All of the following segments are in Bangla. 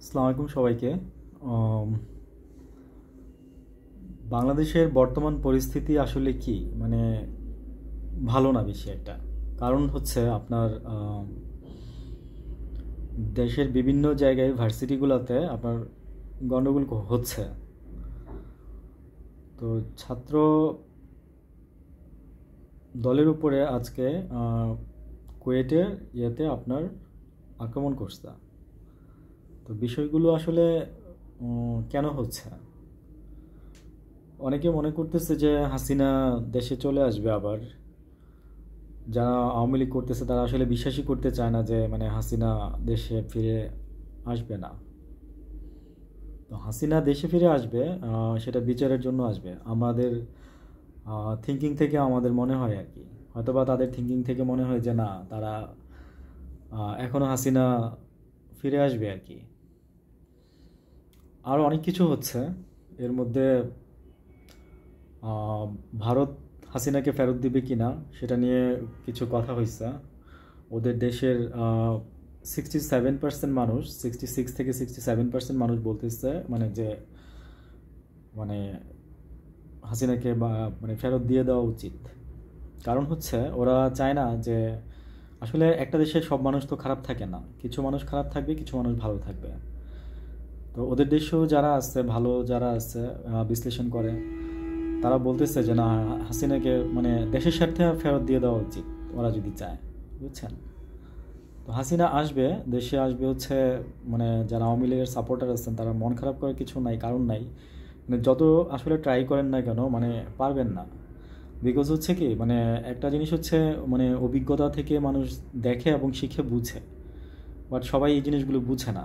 আসসালামু আলাইকুম সবাইকে। আম, বাংলাদেশের বর্তমান পরিস্থিতি আসলে কি ভালো না বেশি একটা। কারণ হচ্ছে আপনার দেশের বিভিন্ন জায়গায় ভার্সিটিগুলোতে আপনার গণ্ডগোল হচ্ছে। তো ছাত্র দলের উপরে আজকে কুয়েটের ইয়েতে আপনার আক্রমণ করছে। তো বিষয়গুলো আসলে কেন হচ্ছে, অনেকে মনে করতেছে যে হাসিনা দেশে চলে আসবে আবার। যারা আওয়ামী লীগ করতেছে তারা আসলে বিশ্বাসই করতে চায় না যে হাসিনা দেশে ফিরে আসবে না। তো হাসিনা দেশে ফিরে আসবে, সেটা বিচারের জন্য আসবে আমাদের থিঙ্কিং থেকে আমাদের মনে হয় আর কি। হয়তোবা তাদের থিঙ্কিং থেকে মনে হয় যে না, তারা এখনো হাসিনা ফিরে আসবে আর কি। আরও অনেক কিছু হচ্ছে এর মধ্যে। আহ, ভারত হাসিনাকে ফেরত দিবে কিনা সেটা নিয়ে কিছু কথা হয়েছে। ওদের দেশের 67% মানুষ, 66 থেকে 67% মানুষ বলতেছে যে মানে হাসিনাকে ফেরত দিয়ে দেওয়া উচিত। কারণ হচ্ছে ওরা চায় না যে আসলে একটা দেশের সব মানুষ তো খারাপ থাকে না, কিছু মানুষ খারাপ থাকবে, কিছু মানুষ ভালো থাকবে। তো ওদের দেশেও যারা আছে ভালো, যারা আছে বিশ্লেষণ করে, তারা বলতেছে যে না, হাসিনাকে দেশের স্বার্থে ফেরত দিয়ে দেওয়া উচিত ওরা যদি চায়, বুঝছেন। তো হাসিনা আসবে, দেশে আসবে হচ্ছে যারা আওয়ামী লীগের সাপোর্টার আছেন তারা মন খারাপ করার কিছু নাই, কারণ নাই। যত আসলে ট্রাই করেন না কেন পারবেন না। বিকজ হচ্ছে কি একটা জিনিস হচ্ছে অভিজ্ঞতা থেকে মানুষ দেখে এবং শিখে বুঝে। বাট সবাই এই জিনিসগুলো বুঝে না।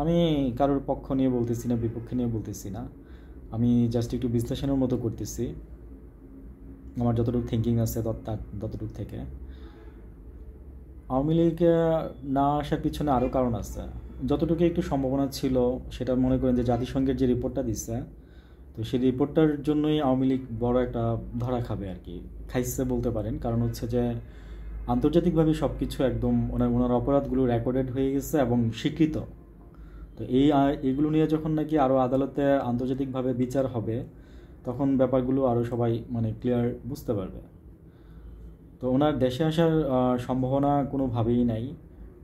আমি কারোর পক্ষ নিয়ে বলতেছি না, বিপক্ষ নিয়ে বলতেছি না, আমি জাস্ট একটু বিশ্লেষণের মতো করতেছি আমার যতটুকু থিঙ্কিং আছে ততটুকু থেকে। আওয়ামী লীগ না আসার পিছনে আরও কারণ আছে। যতটুকু একটু সম্ভাবনা ছিল সেটা মনে করেন যে জাতিসংঘের যে রিপোর্টটা দিচ্ছে, তো সেই রিপোর্টটার জন্যই আওয়ামী লীগ বড় একটা ধরা খাবে আর কি, খাইছে বলতে পারেন। কারণ হচ্ছে যে আন্তর্জাতিকভাবে সব কিছু একদম ওনার অপরাধগুলো রেকর্ডেড হয়ে গেছে এবং স্বীকৃত। তো এইগুলো নিয়ে যখন নাকি আরও আদালতে আন্তর্জাতিকভাবে বিচার হবে, তখন ব্যাপারগুলো আরও সবাই ক্লিয়ার বুঝতে পারবে। তো ওনার দেশে আসার সম্ভাবনা কোনোভাবেই নাই।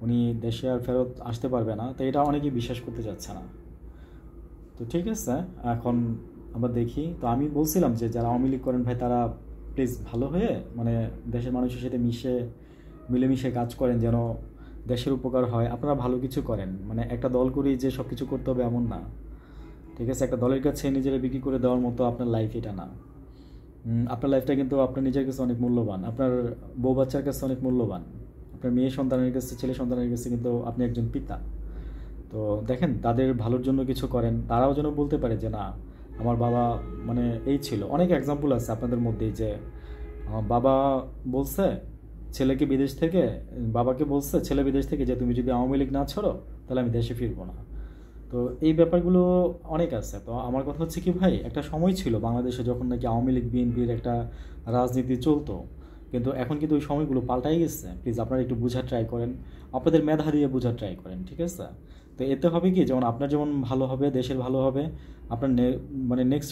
উনি দেশে আর ফেরত আসতে পারবে না, তো এটা অনেকেই বিশ্বাস করতে চাচ্ছে না। তো ঠিক আছে, এখন আমরা দেখি। তো আমি বলছিলাম যে যারা আওয়ামী লীগ করেন ভাই, তারা প্লিজ ভালো হয়ে দেশের মানুষের সাথে মিলেমিশে কাজ করেন, যেন দেশের উপকার হয়। আপনারা ভালো কিছু করেন, একটা দল করেই যে সব কিছু করতে হবে এমন না। ঠিক আছে, একটা দলের কাছে নিজেরা বিক্রি করে দেওয়ার মতো আপনার লাইফ এটা না। আপনার লাইফটা কিন্তু আপনার নিজের কাছে অনেক মূল্যবান, আপনার বউ বাচ্চার কাছে অনেক মূল্যবান, আপনার মেয়ে সন্তানের কাছে, ছেলে সন্তানের কাছে কিন্তু আপনি একজন পিতা। তো দেখেন, তাদের ভালোর জন্য কিছু করেন, তারাও যেন বলতে পারে যে না, আমার বাবা এই ছিল। অনেক এক্সাম্পল আছে আপনাদের মধ্যেই যে আমার বাবা বলছে ছেলেকে বিদেশ থেকে, বাবাকে বলছে ছেলে বিদেশ থেকে যে তুমি যদি আওয়ামী লীগ না ছাড়ো তাহলে আমি দেশে ফিরবো না। তো এই ব্যাপারগুলো অনেক আছে। তো আমার কথা হচ্ছে কি ভাই, একটা সময় ছিল বাংলাদেশে যখন নাকি আওয়ামী লীগ বিএনপির একটা রাজনীতি চলতো, কিন্তু এখন কিন্তু ওই সময়গুলো পাল্টাই গেছে। প্লিজ আপনারা একটু বোঝার ট্রাই করেন, আপনাদের মেধা দিয়ে বোঝার ট্রাই করেন, ঠিক আছে। তো এতে হবে কি, যেমন আপনার যেমন ভালো হবে, দেশের ভালো হবে, আপনার নেক্সট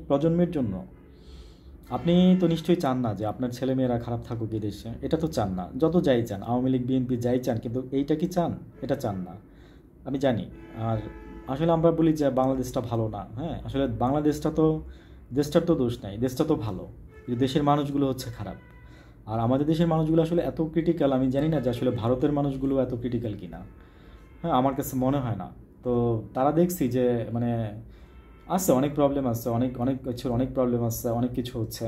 প্রজন্মের জন্য। আপনি তো নিশ্চয়ই চান না যে আপনার ছেলেমেয়েরা খারাপ থাকুক এই দেশে, এটা তো চান না। যত যাই চান, আওয়ামী লীগ বিএনপি যাই চান, কিন্তু এইটা কি চান? এটা চান না, আমি জানি। আর আসলে আমরা বলি যে বাংলাদেশটা ভালো না। হ্যাঁ, আসলে দেশটার তো দোষ নাই, দেশটা তো ভালো, কিন্তু দেশের মানুষগুলো হচ্ছে খারাপ। আর আমাদের দেশের মানুষগুলো আসলে এত ক্রিটিক্যাল, আমি জানি না যে আসলে ভারতের মানুষগুলো এত ক্রিটিক্যাল কিনা। হ্যাঁ, আমার কাছে মনে হয় না। তো তারা দেখছি যে মানে আছে, অনেক প্রবলেম আছে, অনেক অনেক কিছুর অনেক প্রবলেম আছে, অনেক কিছু হচ্ছে,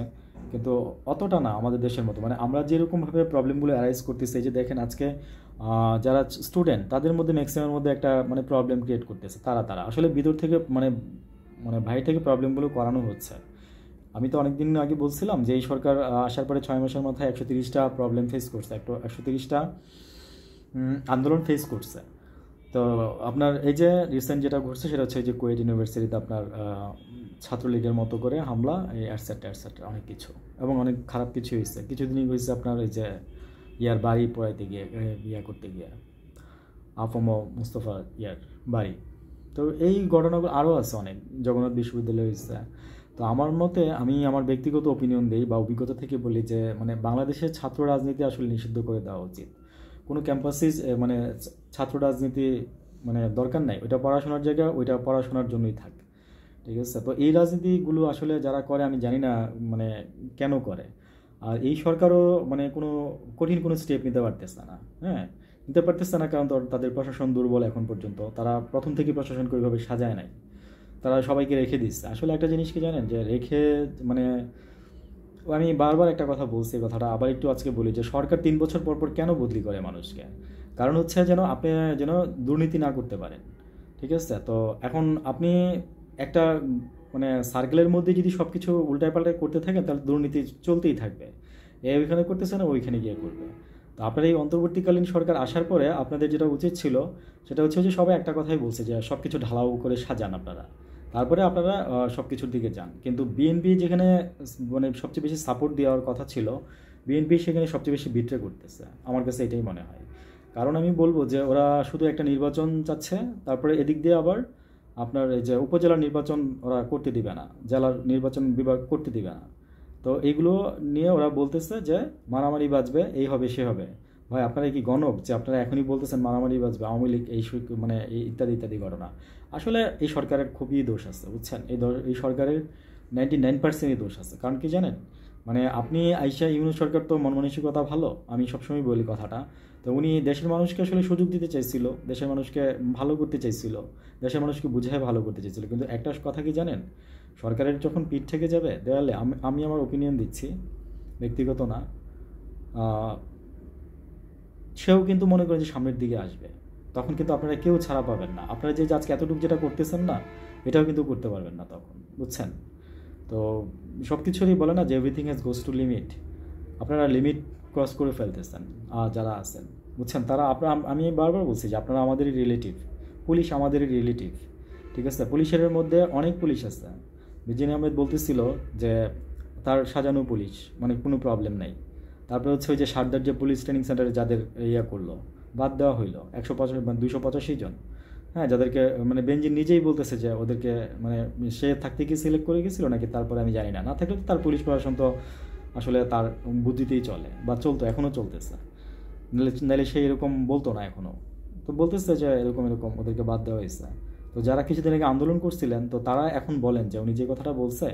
কিন্তু অতটা না আমাদের দেশের মতো। আমরা যেরকমভাবে প্রবলেমগুলো অ্যারাইজ করতেছি, এই যে দেখেন আজকে যারা স্টুডেন্ট তাদের মধ্যে ম্যাক্সিমামের মধ্যে একটা প্রবলেম ক্রিয়েট করতেছে। তারা তারা আসলে ভিতর থেকে বাইরে থেকে প্রবলেমগুলো করানো হচ্ছে। আমি তো অনেক দিন আগে বলছিলাম যে এই সরকার আসার পরে 6 মাসের মাথায় 130টা প্রবলেম ফেস করছে, 130টা আন্দোলন ফেস করছে। তো আপনার এই যে রিসেন্ট যেটা ঘটছে সেটা হচ্ছে যে কুয়েট ইউনিভার্সিটিতে আপনার ছাত্রলীগের মতো করে হামলা, এই অ্যাটসেট্রা অ্যাটসেট্রা অনেক কিছু, এবং অনেক খারাপ কিছু হয়েছে। কিছুদিনই হয়েছে আপনার এই যে বাড়ি পোড়াইতে গিয়ে, করতে গিয়ে। আফম মুস্তফা বাড়ি। তো এই ঘটনাগুলো আরও আছে অনেক, জগন্নাথ বিশ্ববিদ্যালয় হয়েছে। তো আমার মতে, আমি আমার ব্যক্তিগত ওপিনিয়ন দিই বা অভিজ্ঞতা থেকে বলি যে মানে বাংলাদেশের ছাত্র রাজনীতি আসলে নিষিদ্ধ করে দেওয়া উচিত। কোনো ক্যাম্পাসে মানে ছাত্র রাজনীতি মানে দরকার নাই, ওইটা পড়াশোনার জায়গা, ওইটা পড়াশোনার জন্যই থাক, ঠিক আছে? তো এই রাজনীতিগুলো আসলে যারা করে আমি জানি না মানে কেন করে। আর এই সরকারও মানে কোনো কঠিন কোনো স্টেপ নিতে পারতেছে না, হ্যাঁ, নিতে পারতেছে না, কারণ তাদের প্রশাসন দুর্বল এখন পর্যন্ত। তারা প্রথম থেকে প্রশাসনকে ওইভাবে সাজায় নাই, তারা সবাইকে রেখে দিচ্ছে। আসলে একটা জিনিস কি জানেন, যে রেখে মানে আমি বারবার একটা কথা বলছি, কথাটা আবার একটু আজকে বলি, যে সরকার 3 বছর পর পর কেন বদলি করে মানুষকে? কারণ হচ্ছে যেন আপনি যেন দুর্নীতি না করতে পারেন, ঠিক আছে? তো এখন আপনি একটা মানে সার্কেলের মধ্যে যদি সব কিছু উল্টায় পাল্টায় করতে থাকেন, তাহলে দুর্নীতি চলতেই থাকবে। ওইখানে করতেছে না, ওইখানে গিয়ে করবে। তো আপনার এই অন্তর্বর্তীকালীন সরকার আসার পরে আপনাদের যেটা উচিত ছিল, সেটা হচ্ছে যে সবাই একটা কথাই বলছে যে সব কিছু ঢালাও করে সাজান আপনারা, তারপরে আপনারা সব কিছুর দিকে যান। কিন্তু বিএনপি যেখানে মানে সবচেয়ে বেশি সাপোর্ট দেওয়ার কথা ছিল, বিএনপি সেখানে সবচেয়ে বেশি বিট্রে করতেছে, আমার কাছে এটাই মনে হয়। কারণ আমি বলবো যে ওরা শুধু একটা নির্বাচন চাচ্ছে, তারপরে এদিক দিয়ে আবার আপনার এই যে উপজেলার নির্বাচন ওরা করতে দিবে না, জেলার নির্বাচন বিভাগ করতে দিবে না। তো এইগুলো নিয়ে ওরা বলতেছে যে মারামারি বাজবে, এই হবে সে হবে। ভাই, আপনারা কি গণক যে আপনারা এখনই বলতেছেন মারামারি বাজবে, আওয়ামী লীগ এই মানে এই ইত্যাদি ইত্যাদি ঘটনা? আসলে এই সরকারের খুবই দোষ আছে, বুঝছেন? এই সরকারের 99%ই দোষ আছে। কারণ কি জানেন, মানে আপনি আইসা ইউনূস সরকার তো মন মানসিকতা ভালো, আমি সবসময় বলি কথাটা। তো উনি দেশের মানুষকে আসলে সুযোগ দিতে চাইছিল, দেশের মানুষকে ভালো করতে চাইছিল, দেশের মানুষকে বুঝায় ভালো করতে চাইছিল। কিন্তু একটা কথা কি জানেন, সরকারের যখন পিঠ থেকে যাবে দেওয়ালে, আমি আমার ওপিনিয়ন দিচ্ছি, ব্যক্তিগত না, সেও কিন্তু মনে করেন যে সামনের দিকে আসবে। তখন কিন্তু আপনারা কেউ ছাড়া পাবেন না। আপনারা যে আজকে এতটুকু যেটা করতেছেন না, এটাও কিন্তু করতে পারবেন না তখন, বুঝছেন? তো সব কিছুরই বলে না যে everything has goes to limit. আপনারা লিমিট ক্রস করে ফেলতেছেন যারা আছেন, বুঝছেন? তারা আমি বারবার বলছি যে আপনারা আমাদেরই রিলেটিভ, পুলিশ আমাদেরই রিলেটিভ, ঠিক আছে? পুলিশের মধ্যে অনেক পুলিশ আছে। বিজিন আহমেদ বলতেছিল যে তার সাজানো পুলিশ, মানে কোনো প্রবলেম নাই। তারপরে হচ্ছে ওই যে সারদার যে পুলিশ ট্রেনিং সেন্টারে যাদের ইয়া করলো, বাদ দেওয়া হইলো 150 মানে 285 জন, হ্যাঁ, যাদেরকে মানে বেঞ্জিন নিজেই বলতেছে যে ওদেরকে মানে সে থাকতে কি সিলেক্ট করে গেছিল নাকি, তারপরে আমি জানি না, না থাকলে তো তার পুলিশ প্রশাসন তো আসলে তার বুদ্ধিতেই চলে বা চলতো, এখনও চলতেছে। নাহলে সে এরকম বলতো না এখনও। তো বলতেছে যে এরকম এরকম ওদেরকে বাদ দেওয়া হয়েছে। তো যারা কিছুদিন আগে আন্দোলন করছিলেন, তো তারা এখন বলেন যে উনি যে কথাটা বলছে,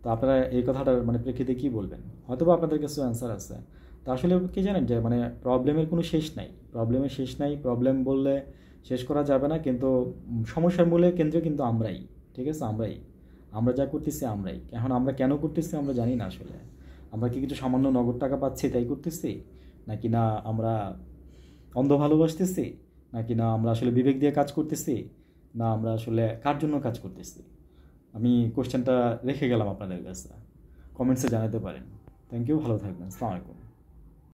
তো আপনারা এই কথাটার মানে প্রেক্ষিতে কী বলবেন? হয়তো বা আপনাদের কাছে অ্যান্সার আছে। তো আসলে কি জানেন, যে মানে প্রবলেমের কোনো শেষ নাই, প্রবলেমের শেষ নাই। প্রবলেম বললে শেষ করা যাবে না, কিন্তু সমস্যার মূলে কেন্দ্র কিন্তু আমরাই, ঠিক আছে? আমরা যা করতেছি আমরাই। এখন আমরা কেন করতেছি আমরা জানি না আসলে। আমরা কি কিছু সামান্য নগদ টাকা পাচ্ছি তাই করতেছি, নাকি না আমরা অন্ধ ভালোবাসতেছি, নাকি না আমরা আসলে বিবেক দিয়ে কাজ করতেছি, না আমরা আসলে কার জন্য কাজ করতেছি? আমি কোশ্চেনটা রেখে গেলাম আপনাদের কাছে, কমেন্টসে জানাতে পারেন। থ্যাংক ইউ, ভালো থাকবেন, আসসালামু আলাইকুম।